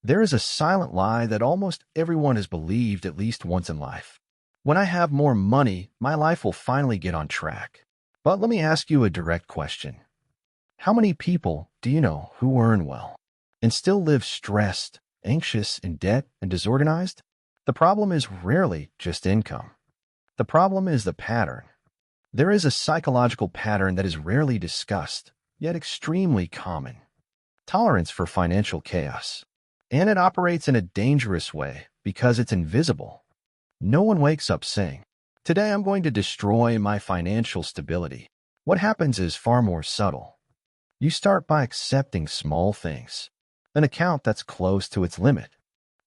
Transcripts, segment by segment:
There is a silent lie that almost everyone has believed at least once in life. When I have more money, my life will finally get on track. But let me ask you a direct question. How many people do you know who earn well and still live stressed, anxious, in debt, and disorganized? The problem is rarely just income. The problem is the pattern. There is a psychological pattern that is rarely discussed, yet extremely common. Tolerance for financial chaos. And it operates in a dangerous way because it's invisible. No one wakes up saying, "Today I'm going to destroy my financial stability." What happens is far more subtle. You start by accepting small things. An account that's close to its limit.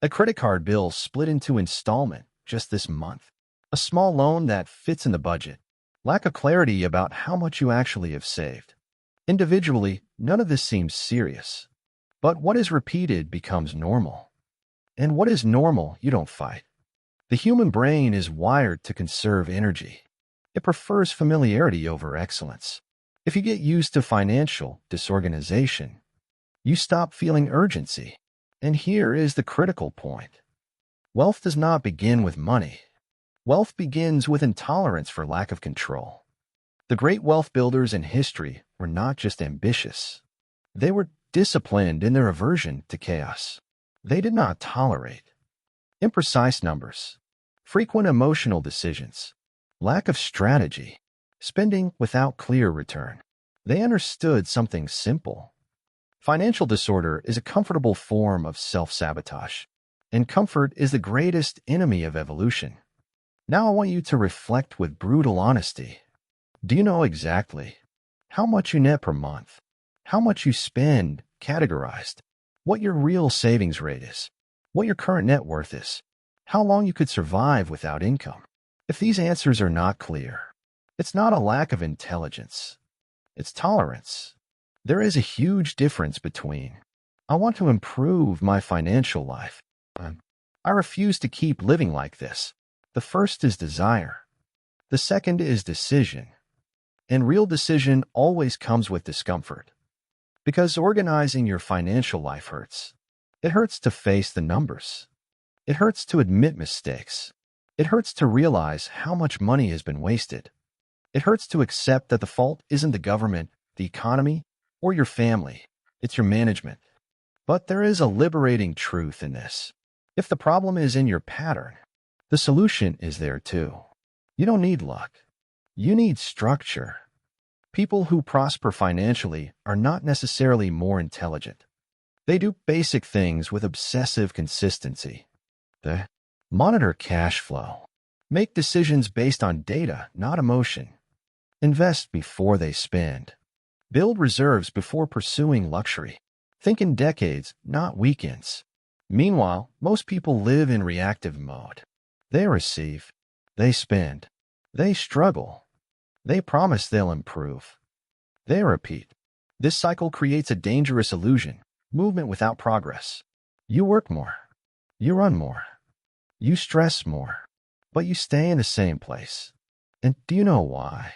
A credit card bill split into installment just this month. A small loan that fits in the budget. Lack of clarity about how much you actually have saved. Individually, none of this seems serious. But what is repeated becomes normal. And what is normal, you don't fight. The human brain is wired to conserve energy. It prefers familiarity over excellence. If you get used to financial disorganization, you stop feeling urgency. And here is the critical point. Wealth does not begin with money. Wealth begins with intolerance for lack of control. The great wealth builders in history were not just ambitious. They were disciplined in their aversion to chaos. They did not tolerate imprecise numbers, frequent emotional decisions, lack of strategy, spending without clear return. They understood something simple. Financial disorder is a comfortable form of self-sabotage, and comfort is the greatest enemy of evolution. Now I want you to reflect with brutal honesty. Do you know exactly how much you net per month, how much you spend categorized, what your real savings rate is, what your current net worth is, how long you could survive without income? If these answers are not clear, it's not a lack of intelligence. It's tolerance. There is a huge difference between, "I want to improve my financial life," and "I refuse to keep living like this." The first is desire. The second is decision. And real decision always comes with discomfort. Because organizing your financial life hurts. It hurts to face the numbers. It hurts to admit mistakes. It hurts to realize how much money has been wasted. It hurts to accept that the fault isn't the government, the economy, or your family. It's your management. But there is a liberating truth in this. If the problem is in your pattern, the solution is there too. You don't need luck. You need structure. People who prosper financially are not necessarily more intelligent. They do basic things with obsessive consistency. They monitor cash flow. Make decisions based on data, not emotion. Invest before they spend. Build reserves before pursuing luxury. Think in decades, not weekends. Meanwhile, most people live in reactive mode. They receive. They spend. They struggle. They promise they'll improve. They repeat. This cycle creates a dangerous illusion, movement without progress. You work more. You run more. You stress more. But you stay in the same place. And do you know why?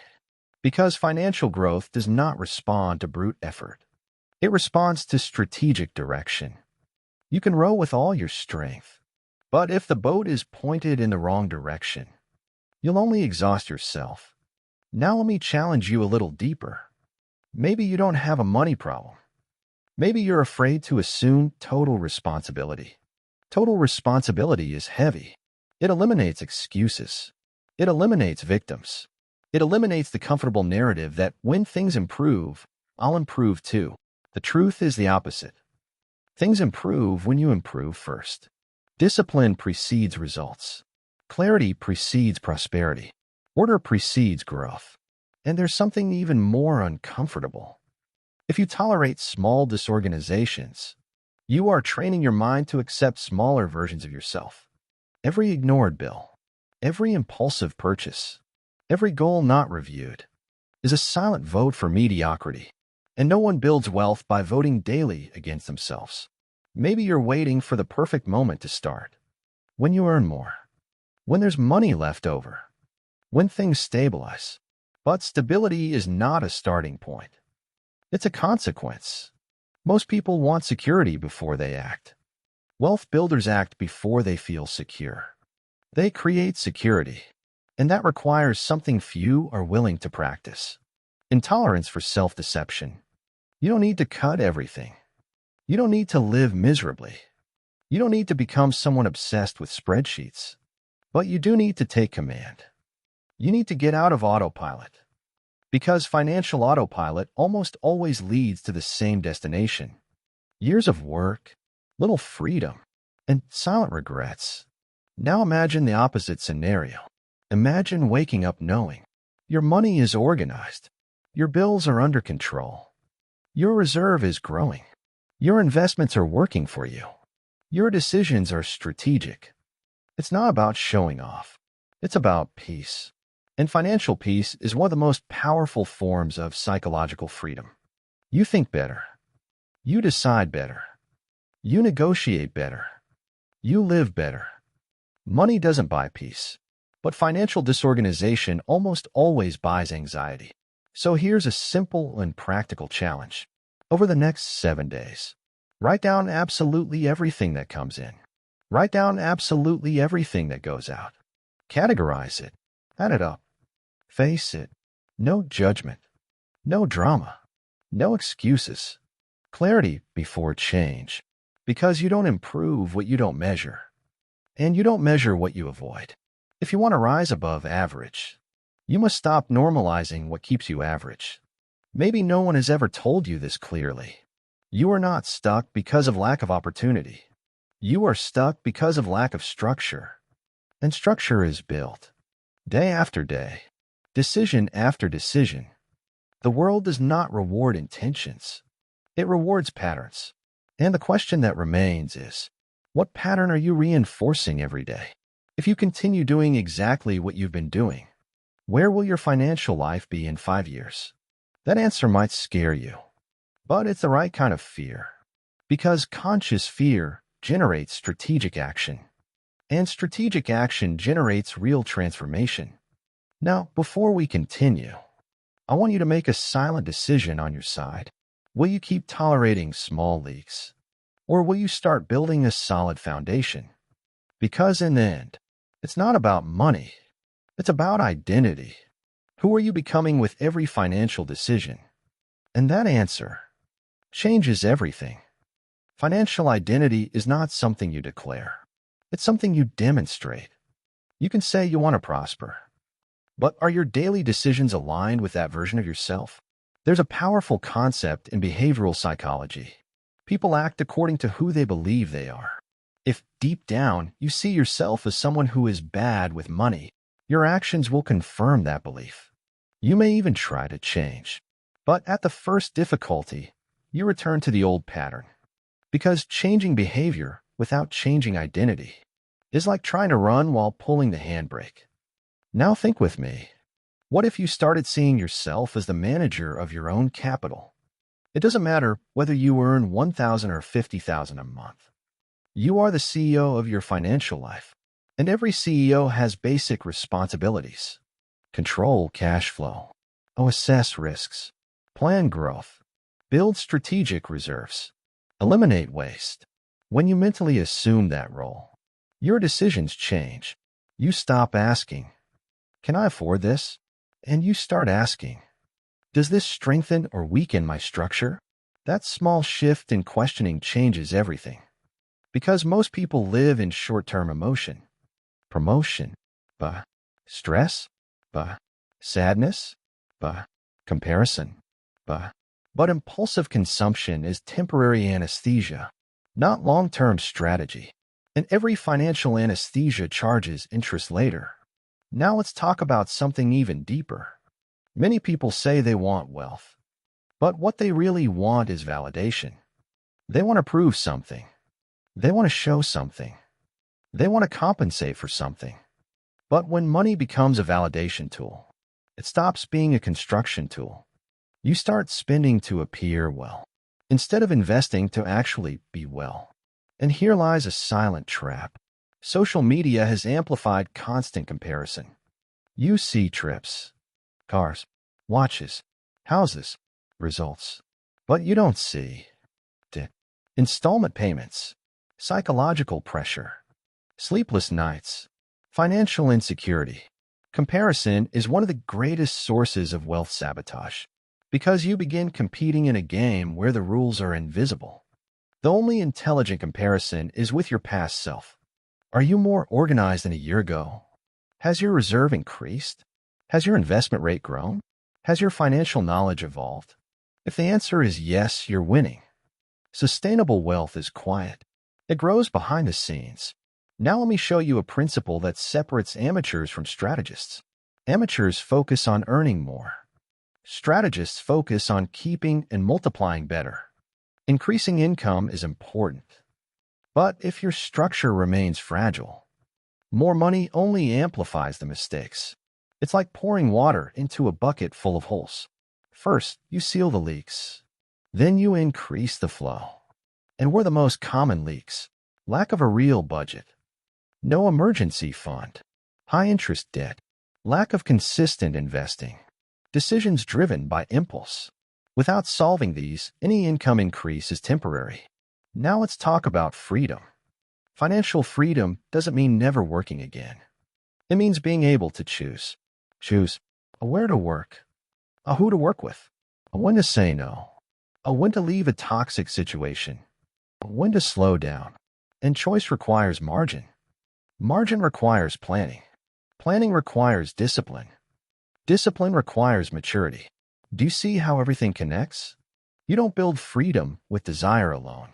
Because financial growth does not respond to brute effort. It responds to strategic direction. You can row with all your strength. But if the boat is pointed in the wrong direction, you'll only exhaust yourself. Now let me challenge you a little deeper. Maybe you don't have a money problem. Maybe you're afraid to assume total responsibility. Total responsibility is heavy. It eliminates excuses. It eliminates victims. It eliminates the comfortable narrative that when things improve, I'll improve too. The truth is the opposite. Things improve when you improve first. Discipline precedes results. Clarity precedes prosperity. Order precedes growth. And there's something even more uncomfortable. If you tolerate small disorganizations, you are training your mind to accept smaller versions of yourself. Every ignored bill, every impulsive purchase, every goal not reviewed is a silent vote for mediocrity. And no one builds wealth by voting daily against themselves. Maybe you're waiting for the perfect moment to start. When you earn more. When there's money left over. When things stabilize. But stability is not a starting point. It's a consequence. Most people want security before they act. Wealth builders act before they feel secure. They create security, and that requires something few are willing to practice. Intolerance for self-deception. You don't need to cut everything. You don't need to live miserably. You don't need to become someone obsessed with spreadsheets. But you do need to take command. You need to get out of autopilot. Because financial autopilot almost always leads to the same destination. Years of work, little freedom, and silent regrets. Now imagine the opposite scenario. Imagine waking up knowing your money is organized, your bills are under control, your reserve is growing, your investments are working for you, your decisions are strategic. It's not about showing off. It's about peace. And financial peace is one of the most powerful forms of psychological freedom. You think better. You decide better. You negotiate better. You live better. Money doesn't buy peace, but financial disorganization almost always buys anxiety. So here's a simple and practical challenge. Over the next 7 days, write down absolutely everything that comes in. Write down absolutely everything that goes out. Categorize it. Add it up. Face it. No judgment. No drama. No excuses. Clarity before change. Because you don't improve what you don't measure. And you don't measure what you avoid. If you want to rise above average, you must stop normalizing what keeps you average. Maybe no one has ever told you this clearly. You are not stuck because of lack of opportunity. You are stuck because of lack of structure. And structure is built day after day, decision after decision. The world does not reward intentions. It rewards patterns. And the question that remains is, what pattern are you reinforcing every day? If you continue doing exactly what you've been doing, where will your financial life be in 5 years? That answer might scare you, but it's the right kind of fear. Because conscious fear generates strategic action, and strategic action generates real transformation. Now, before we continue, I want you to make a silent decision on your side. Will you keep tolerating small leaks? Or will you start building a solid foundation? Because in the end, it's not about money. It's about identity. Who are you becoming with every financial decision? And that answer changes everything. Financial identity is not something you declare. It's something you demonstrate. You can say you want to prosper, but are your daily decisions aligned with that version of yourself? There's a powerful concept in behavioral psychology. People act according to who they believe they are. If deep down you see yourself as someone who is bad with money, your actions will confirm that belief. You may even try to change. But at the first difficulty, you return to the old pattern. Because changing behavior without changing identity is like trying to run while pulling the handbrake. Now think with me. What if you started seeing yourself as the manager of your own capital? It doesn't matter whether you earn $1,000 or $50,000 a month. You are the CEO of your financial life, and every CEO has basic responsibilities. Control cash flow, assess risks, plan growth, build strategic reserves, eliminate waste. When you mentally assume that role, your decisions change. You stop asking, "Can I afford this?" And you start asking, "Does this strengthen or weaken my structure?" That small shift in questioning changes everything. Because most people live in short-term emotion. Promotion, stress, sadness, comparison, but impulsive consumption is temporary anesthesia, not long-term strategy. And every financial anesthesia charges interest later. Now let's talk about something even deeper. Many people say they want wealth, but what they really want is validation. They want to prove something. They want to show something. They want to compensate for something. But when money becomes a validation tool, it stops being a construction tool. You start spending to appear well, instead of investing to actually be well. And here lies a silent trap. Social media has amplified constant comparison. You see trips, cars, watches, houses, results. But you don't see installment payments, psychological pressure, sleepless nights, financial insecurity. Comparison is one of the greatest sources of wealth sabotage because you begin competing in a game where the rules are invisible. The only intelligent comparison is with your past self. Are you more organized than a year ago? Has your reserve increased? Has your investment rate grown? Has your financial knowledge evolved? If the answer is yes, you're winning. Sustainable wealth is quiet. It grows behind the scenes. Now let me show you a principle that separates amateurs from strategists. Amateurs focus on earning more. Strategists focus on keeping and multiplying better. Increasing income is important. But if your structure remains fragile, more money only amplifies the mistakes. It's like pouring water into a bucket full of holes. First, you seal the leaks. Then you increase the flow. And where the most common leaks: lack of a real budget, no emergency fund, high interest debt, lack of consistent investing, decisions driven by impulse. Without solving these, any income increase is temporary. Now let's talk about freedom. Financial freedom doesn't mean never working again. It means being able to choose. Choose where to work, who to work with, when to say no, when to leave a toxic situation, when to slow down. And choice requires margin. Margin requires planning. Planning requires discipline. Discipline requires maturity. Do you see how everything connects? You don't build freedom with desire alone.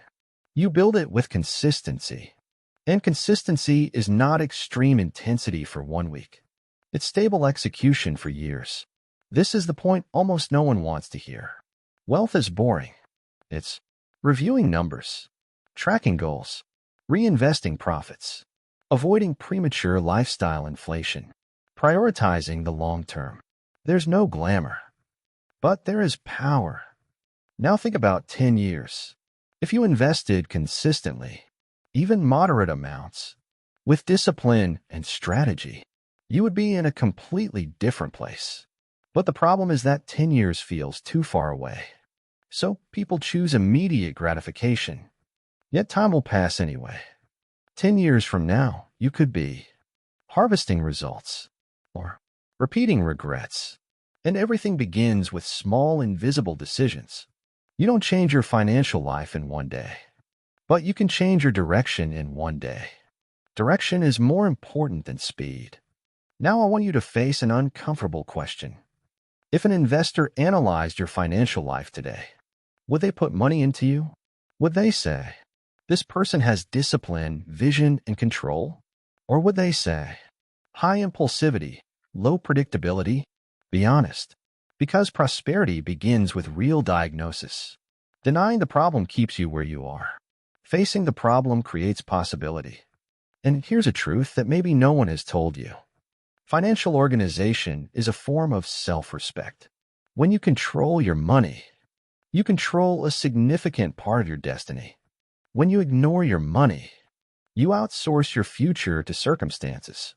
You build it with consistency. And consistency is not extreme intensity for 1 week. It's stable execution for years. This is the point almost no one wants to hear. Wealth is boring. It's reviewing numbers, tracking goals, reinvesting profits, avoiding premature lifestyle inflation, prioritizing the long term. There's no glamour, but there is power. Now think about 10 years. If you invested consistently, even moderate amounts, with discipline and strategy, you would be in a completely different place. But the problem is that 10 years feels too far away. So people choose immediate gratification. Yet time will pass anyway. 10 years from now, you could be harvesting results or repeating regrets. And everything begins with small, invisible decisions. You don't change your financial life in 1 day, but you can change your direction in 1 day. Direction is more important than speed. Now I want you to face an uncomfortable question. If an investor analyzed your financial life today, would they put money into you? Would they say, this person has discipline, vision, and control? Or would they say, high impulsivity, low predictability? Be honest, because prosperity begins with real diagnosis. Denying the problem keeps you where you are. Facing the problem creates possibility. And here's a truth that maybe no one has told you. Financial organization is a form of self-respect. When you control your money, you control a significant part of your destiny. When you ignore your money, you outsource your future to circumstances.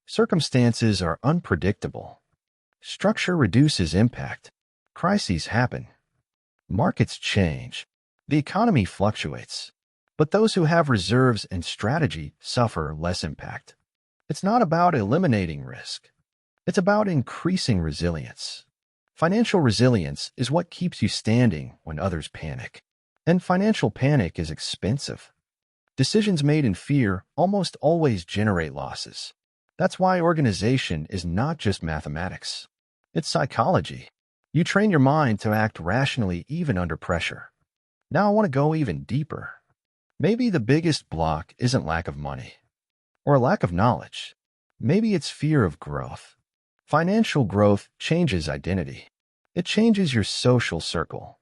Circumstances are unpredictable. Structure reduces impact. Crises happen. Markets change. The economy fluctuates. But those who have reserves and strategy suffer less impact. It's not about eliminating risk. It's about increasing resilience. Financial resilience is what keeps you standing when others panic. And financial panic is expensive. Decisions made in fear almost always generate losses. That's why organization is not just mathematics. It's psychology. You train your mind to act rationally even under pressure. Now I want to go even deeper. Maybe the biggest block isn't lack of money or lack of knowledge. Maybe it's fear of growth. Financial growth changes identity. It changes your social circle.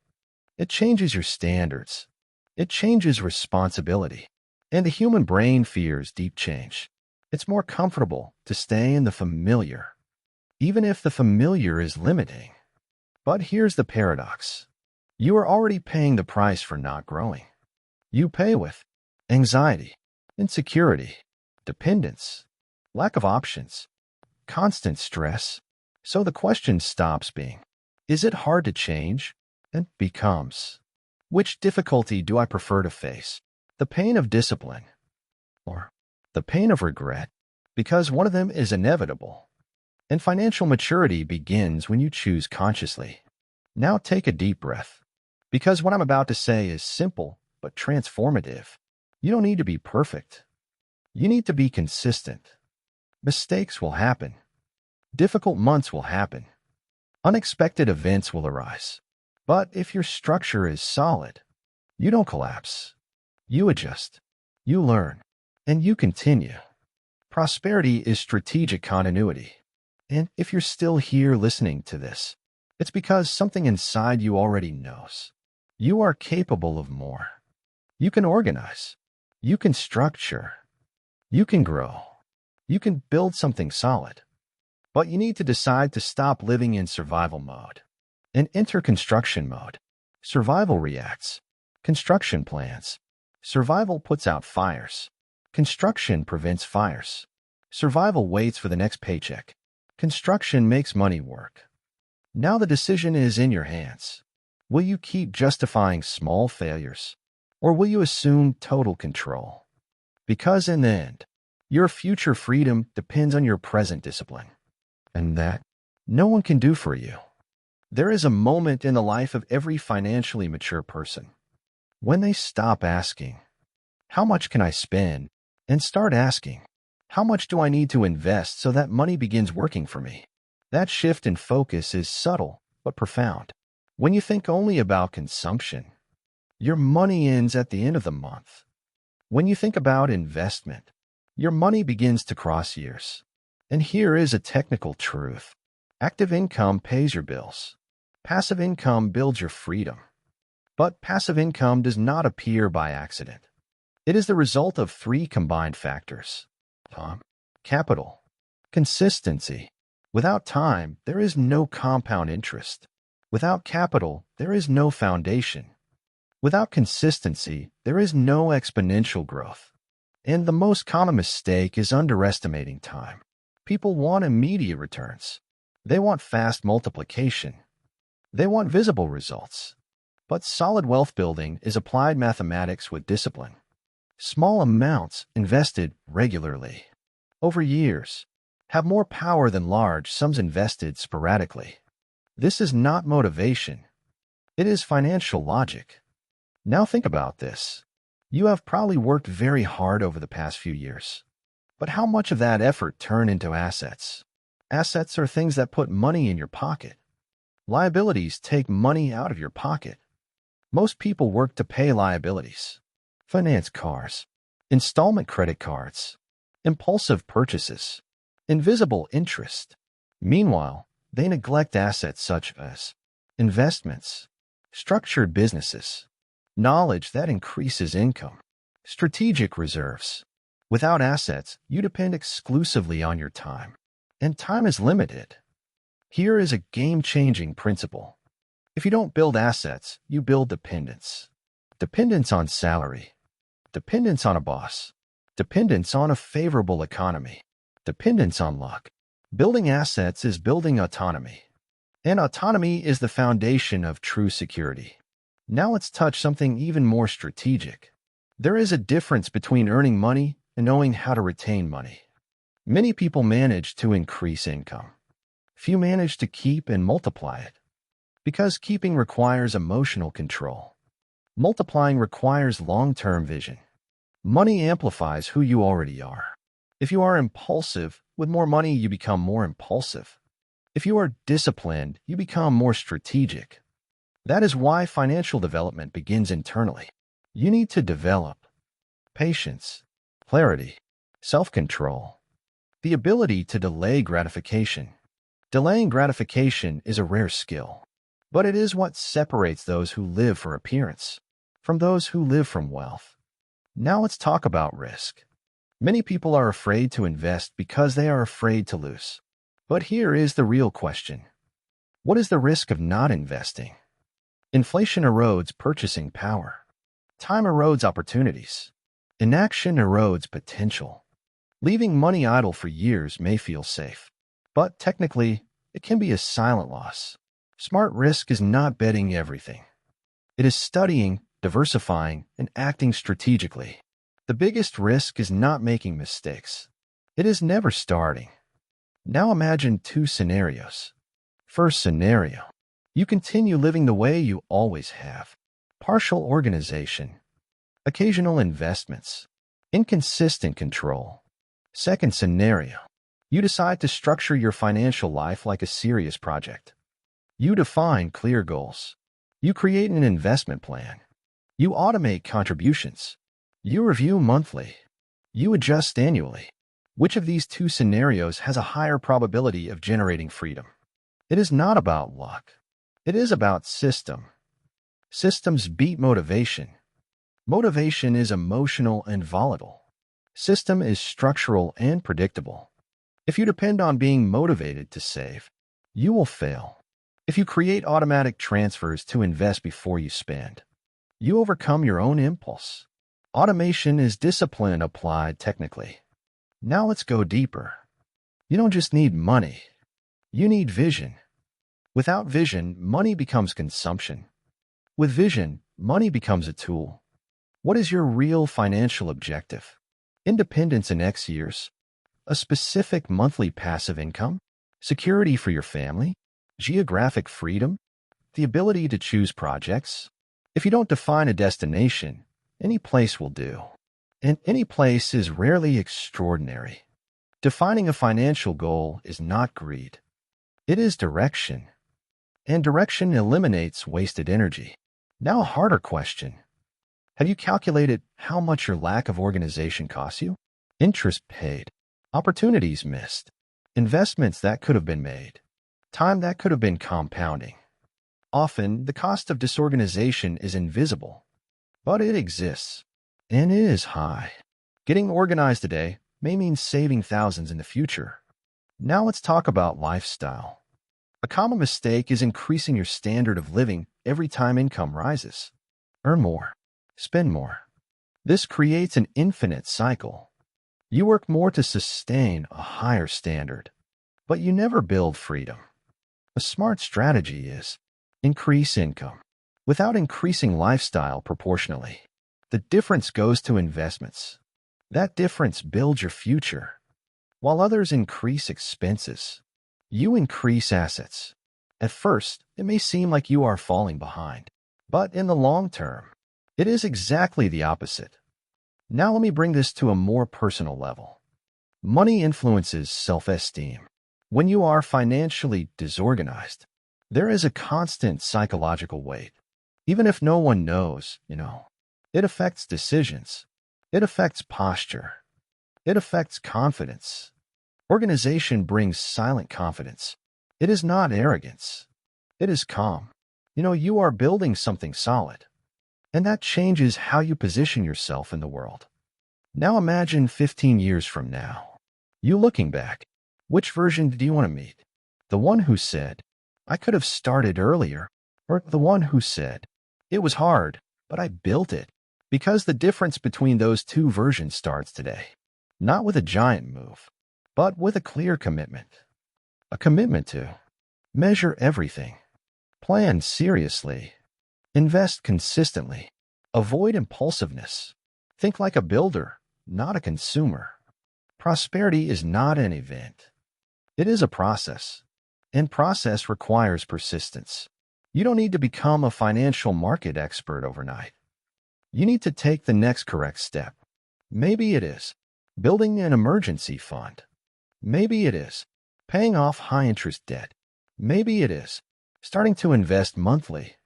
It changes your standards. It changes responsibility. And the human brain fears deep change. It's more comfortable to stay in the familiar, even if the familiar is limiting. But here's the paradox. You are already paying the price for not growing. You pay with anxiety, insecurity, dependence, lack of options, constant stress. So the question stops being, is it hard to change? And becomes, which difficulty do I prefer to face? the pain of discipline, or the pain of regret, because one of them is inevitable. And financial maturity begins when you choose consciously. Now take a deep breath, because what I'm about to say is simple but transformative. You don't need to be perfect. You need to be consistent. Mistakes will happen. Difficult months will happen. Unexpected events will arise. But if your structure is solid, you don't collapse. You adjust. You learn. And you continue. Prosperity is strategic continuity. And if you're still here listening to this, it's because something inside you already knows. You are capable of more. You can organize. You can structure. You can grow. You can build something solid. But you need to decide to stop living in survival mode and enter construction mode. Survival reacts. Construction plans. Survival puts out fires. Construction prevents fires. Survival waits for the next paycheck. Construction makes money work. Now the decision is in your hands. Will you keep justifying small failures, or will you assume total control? Because in the end, your future freedom depends on your present discipline, and that no one can do for you. There is a moment in the life of every financially mature person when they stop asking, "How much can I spend?" and start asking, "How much do I need to invest so that money begins working for me?" That shift in focus is subtle but profound. When you think only about consumption, your money ends at the end of the month. When you think about investment, your money begins to cross years. And here is a technical truth. Active income pays your bills. Passive income builds your freedom. But passive income does not appear by accident. It is the result of three combined factors: time, capital, consistency. Without time, there is no compound interest. Without capital, there is no foundation. Without consistency, there is no exponential growth. And the most common mistake is underestimating time. People want immediate returns. They want fast multiplication. They want visible results. But solid wealth building is applied mathematics with discipline. Small amounts invested regularly, over years, have more power than large sums invested sporadically. This is not motivation. It is financial logic. Now think about this. You have probably worked very hard over the past few years. But how much of that effort turned into assets? Assets are things that put money in your pocket. Liabilities take money out of your pocket. Most people work to pay liabilities. Finance cars, installment credit cards, impulsive purchases, invisible interest. Meanwhile, they neglect assets such as investments, structured businesses, knowledge that increases income, strategic reserves. Without assets, you depend exclusively on your time, and time is limited. Here is a game-changing principle. If you don't build assets, you build dependence. Dependence on salary, dependence on a boss, dependence on a favorable economy, dependence on luck. Building assets is building autonomy, and autonomy is the foundation of true security. Now let's touch something even more strategic. There is a difference between earning money and knowing how to retain money. Many people manage to increase income. Few manage to keep and multiply it, because keeping requires emotional control. Multiplying requires long-term vision. Money amplifies who you already are. If you are impulsive, with more money you become more impulsive. If you are disciplined, you become more strategic. That is why financial development begins internally. You need to develop patience, clarity, self-control, the ability to delay gratification. Delaying gratification is a rare skill, but it is what separates those who live for appearance from those who live from wealth. Now let's talk about risk. Many people are afraid to invest because they are afraid to lose. But here is the real question. What is the risk of not investing? Inflation erodes purchasing power. Time erodes opportunities. Inaction erodes potential. Leaving money idle for years may feel safe, but technically, it can be a silent loss. Smart risk is not betting everything. It is studying diversifying, and acting strategically. The biggest risk is not making mistakes. It is never starting. Now imagine two scenarios. First scenario. You continue living the way you always have. Partial organization. Occasional investments. Inconsistent control. Second scenario. You decide to structure your financial life like a serious project. You define clear goals. You create an investment plan. You automate contributions. You review monthly. You adjust annually. Which of these two scenarios has a higher probability of generating freedom? It is not about luck. It is about system. Systems beat motivation. Motivation is emotional and volatile. System is structural and predictable. If you depend on being motivated to save, you will fail. If you create automatic transfers to invest before you spend, you overcome your own impulse. Automation is discipline applied technically. Now let's go deeper. You don't just need money. You need vision. Without vision, money becomes consumption. With vision, money becomes a tool. What is your real financial objective? Independence in X years? A specific monthly passive income? Security for your family? Geographic freedom? The ability to choose projects? If you don't define a destination, any place will do. And any place is rarely extraordinary. Defining a financial goal is not greed. It is direction. And direction eliminates wasted energy. Now a harder question. Have you calculated how much your lack of organization costs you? Interest paid. Opportunities missed. Investments that could have been made. Time that could have been compounding. Often, the cost of disorganization is invisible. But it exists. And it is high. Getting organized today may mean saving thousands in the future. Now let's talk about lifestyle. A common mistake is increasing your standard of living every time income rises. Earn more. Spend more. This creates an infinite cycle. You work more to sustain a higher standard, but you never build freedom. A smart strategy is increase income without increasing lifestyle proportionally. The difference goes to investments. That difference builds your future. While others increase expenses, you increase assets. At first, it may seem like you are falling behind, but in the long term, it is exactly the opposite. Now let me bring this to a more personal level. Money influences self-esteem. When you are financially disorganized, there is a constant psychological weight. Even if no one knows, it affects decisions. It affects posture. It affects confidence. Organization brings silent confidence. It is not arrogance. It is calm. You are building something solid. And that changes how you position yourself in the world. Now imagine 15 years from now. You looking back. Which version do you want to meet? The one who said, I could have started earlier, or the one who said, it was hard, but I built it? Because the difference between those two versions starts today. Not with a giant move, but with a clear commitment. A commitment to measure everything. Plan seriously. Invest consistently. Avoid impulsiveness. Think like a builder, not a consumer. Prosperity is not an event. It is a process. And process requires persistence. You don't need to become a financial market expert overnight. You need to take the next correct step. Maybe it is building an emergency fund. Maybe it is paying off high-interest debt. Maybe it is starting to invest monthly.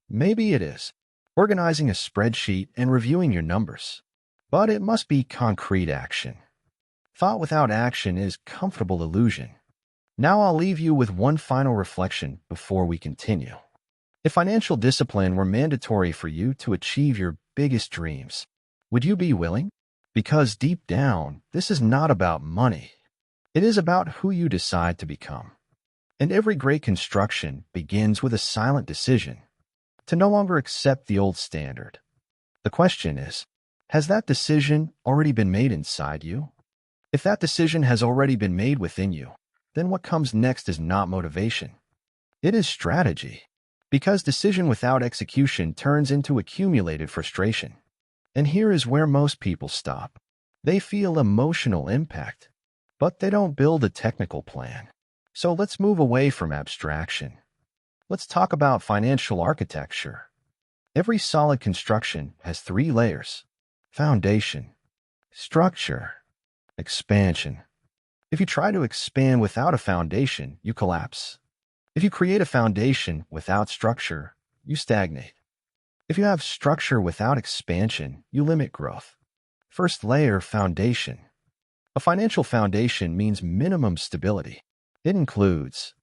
Maybe it is organizing a spreadsheet and reviewing your numbers. But it must be concrete action. Thought without action is comfortable illusion. Now I'll leave you with one final reflection before we continue. If financial discipline were mandatory for you to achieve your biggest dreams, would you be willing? Because deep down, this is not about money. It is about who you decide to become. And every great construction begins with a silent decision to no longer accept the old standard. The question is, has that decision already been made inside you? If that decision has already been made within you, then what comes next is not motivation. It is strategy. Because decision without execution turns into accumulated frustration. And here is where most people stop. They feel emotional impact, but they don't build a technical plan. So let's move away from abstraction. Let's talk about financial architecture. Every solid construction has three layers: foundation, structure, expansion. If you try to expand without a foundation, you collapse. If you create a foundation without structure, you stagnate. If you have structure without expansion, you limit growth. First layer, foundation. A financial foundation means minimum stability. It includes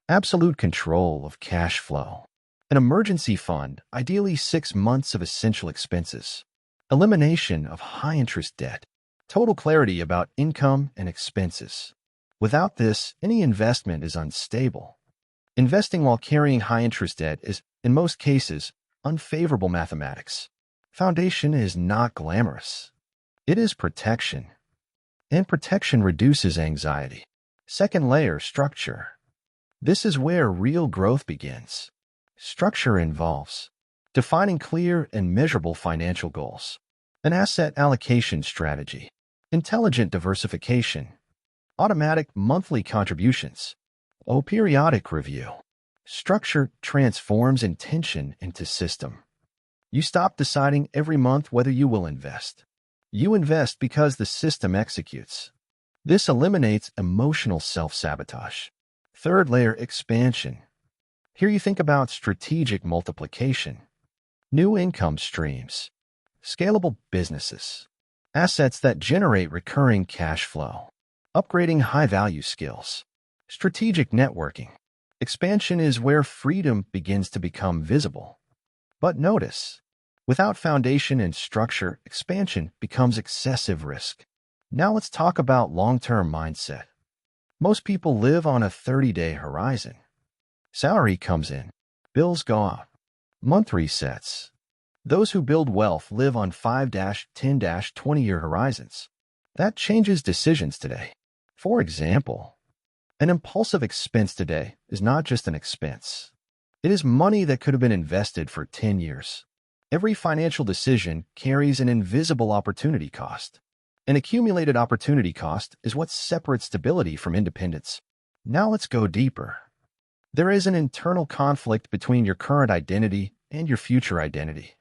absolute control of cash flow, an emergency fund, ideally 6 months of essential expenses, elimination of high-interest debt, total clarity about income and expenses. Without this, any investment is unstable. Investing while carrying high-interest debt is, in most cases, unfavorable mathematics. Foundation is not glamorous. It is protection. And protection reduces anxiety. Second layer, structure. This is where real growth begins. Structure involves defining clear and measurable financial goals, an asset allocation strategy, intelligent diversification, automatic monthly contributions, periodic review. Structure transforms intention into system. You stop deciding every month whether you will invest. You invest because the system executes. This eliminates emotional self-sabotage. Third layer, expansion. Here you think about strategic multiplication, new income streams, scalable businesses, assets that generate recurring cash flow, upgrading high-value skills, strategic networking. Expansion is where freedom begins to become visible. But notice, without foundation and structure, expansion becomes excessive risk. Now let's talk about long-term mindset. Most people live on a 30-day horizon. Salary comes in, bills go out, month resets. Those who build wealth live on 5-10-20-year horizons. That changes decisions today. For example, an impulsive expense today is not just an expense. It is money that could have been invested for 10 years. Every financial decision carries an invisible opportunity cost. An accumulated opportunity cost is what separates stability from independence. Now let's go deeper. There is an internal conflict between your current identity and your future identity.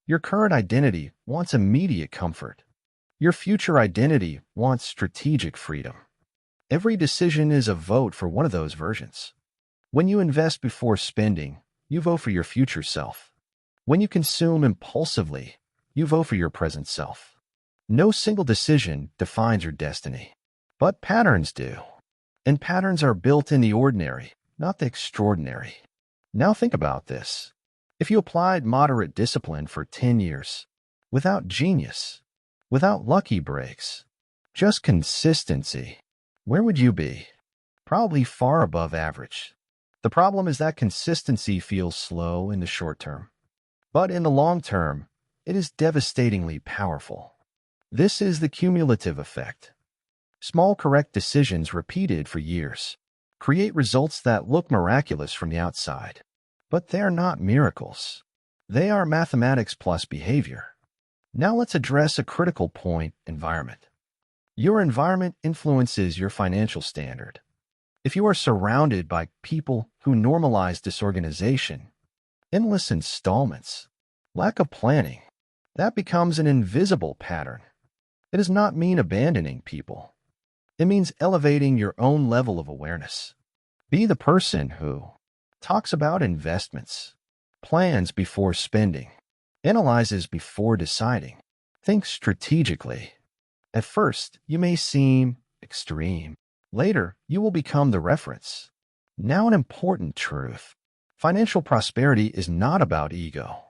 Your current identity wants immediate comfort. Your future identity wants strategic freedom. Every decision is a vote for one of those versions. When you invest before spending, you vote for your future self. When you consume impulsively, you vote for your present self. No single decision defines your destiny, but patterns do. And patterns are built in the ordinary, not the extraordinary. Now think about this. If you applied moderate discipline for 10 years, without genius, without lucky breaks, just consistency, where would you be? Probably far above average. The problem is that consistency feels slow in the short term. But in the long term, it is devastatingly powerful. This is the cumulative effect. Small correct decisions repeated for years create results that look miraculous from the outside. But they are not miracles. They are mathematics plus behavior. Now let's address a critical point: environment. Your environment influences your financial standard. If you are surrounded by people who normalize disorganization, endless installments, lack of planning, that becomes an invisible pattern. It does not mean abandoning people. It means elevating your own level of awareness. Be the person who talks about investments, plans before spending, analyzes before deciding, thinks strategically. At first, you may seem extreme. Later, you will become the reference. Now, an important truth. Financial prosperity is not about ego.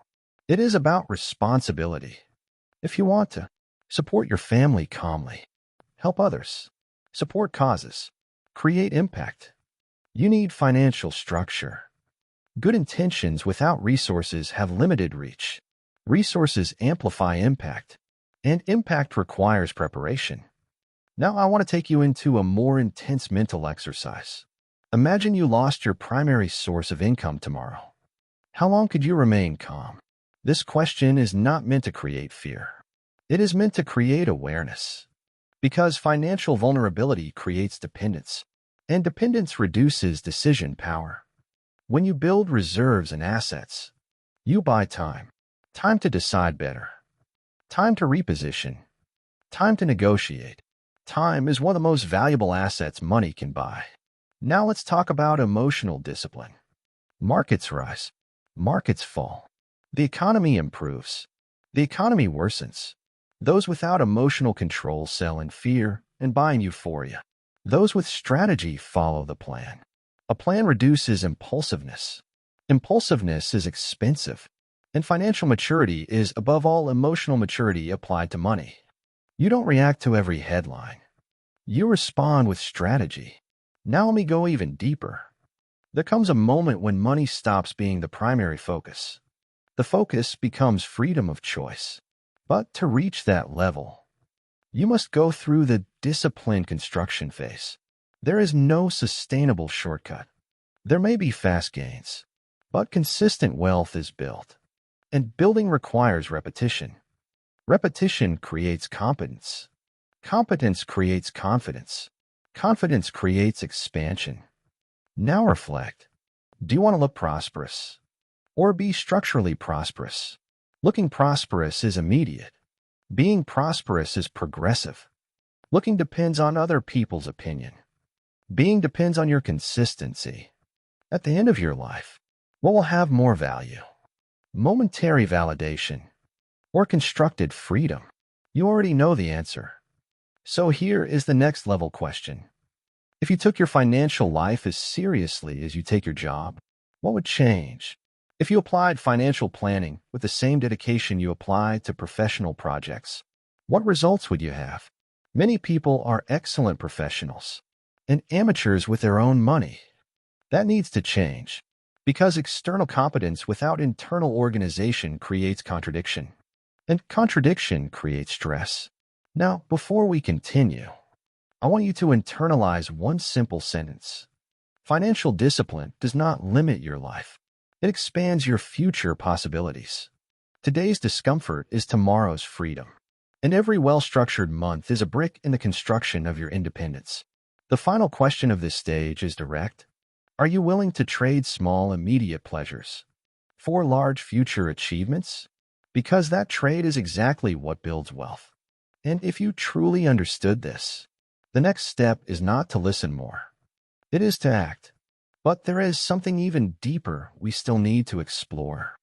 It is about responsibility. If you want to, support your family calmly, help others, support causes, create impact. You need financial structure. Good intentions without resources have limited reach. Resources amplify impact, and impact requires preparation. Now I want to take you into a more intense mental exercise. Imagine you lost your primary source of income tomorrow. How long could you remain calm? This question is not meant to create fear. It is meant to create awareness. Because financial vulnerability creates dependence, and dependence reduces decision power. When you build reserves and assets, you buy time. Time to decide better. Time to reposition. Time to negotiate. Time is one of the most valuable assets money can buy. Now let's talk about emotional discipline. Markets rise. Markets fall. The economy improves. The economy worsens. Those without emotional control sell in fear and buy in euphoria. Those with strategy follow the plan. A plan reduces impulsiveness. Impulsiveness is expensive, and financial maturity is, above all, emotional maturity applied to money. You don't react to every headline. You respond with strategy. Now let me go even deeper. There comes a moment when money stops being the primary focus. The focus becomes freedom of choice. But to reach that level, you must go through the disciplined construction phase. There is no sustainable shortcut. There may be fast gains, but consistent wealth is built. And building requires repetition. Repetition creates competence. Competence creates confidence. Confidence creates expansion. Now reflect. Do you want to look prosperous? Or be structurally prosperous? Looking prosperous is immediate. Being prosperous is progressive. Looking depends on other people's opinion. Being depends on your consistency. At the end of your life, what will have more value? Momentary validation or constructed freedom? You already know the answer. So here is the next level question. If you took your financial life as seriously as you take your job, what would change? If you applied financial planning with the same dedication you apply to professional projects, what results would you have? Many people are excellent professionals and amateurs with their own money. That needs to change because external competence without internal organization creates contradiction, and contradiction creates stress. Now, before we continue, I want you to internalize one simple sentence. Financial discipline does not limit your life. It expands your future possibilities. Today's discomfort is tomorrow's freedom, and every well-structured month is a brick in the construction of your independence. The final question of this stage is direct. Are you willing to trade small, immediate pleasures for large future achievements? Because that trade is exactly what builds wealth. And if you truly understood this, the next step is not to listen more. It is to act. But there is something even deeper we still need to explore.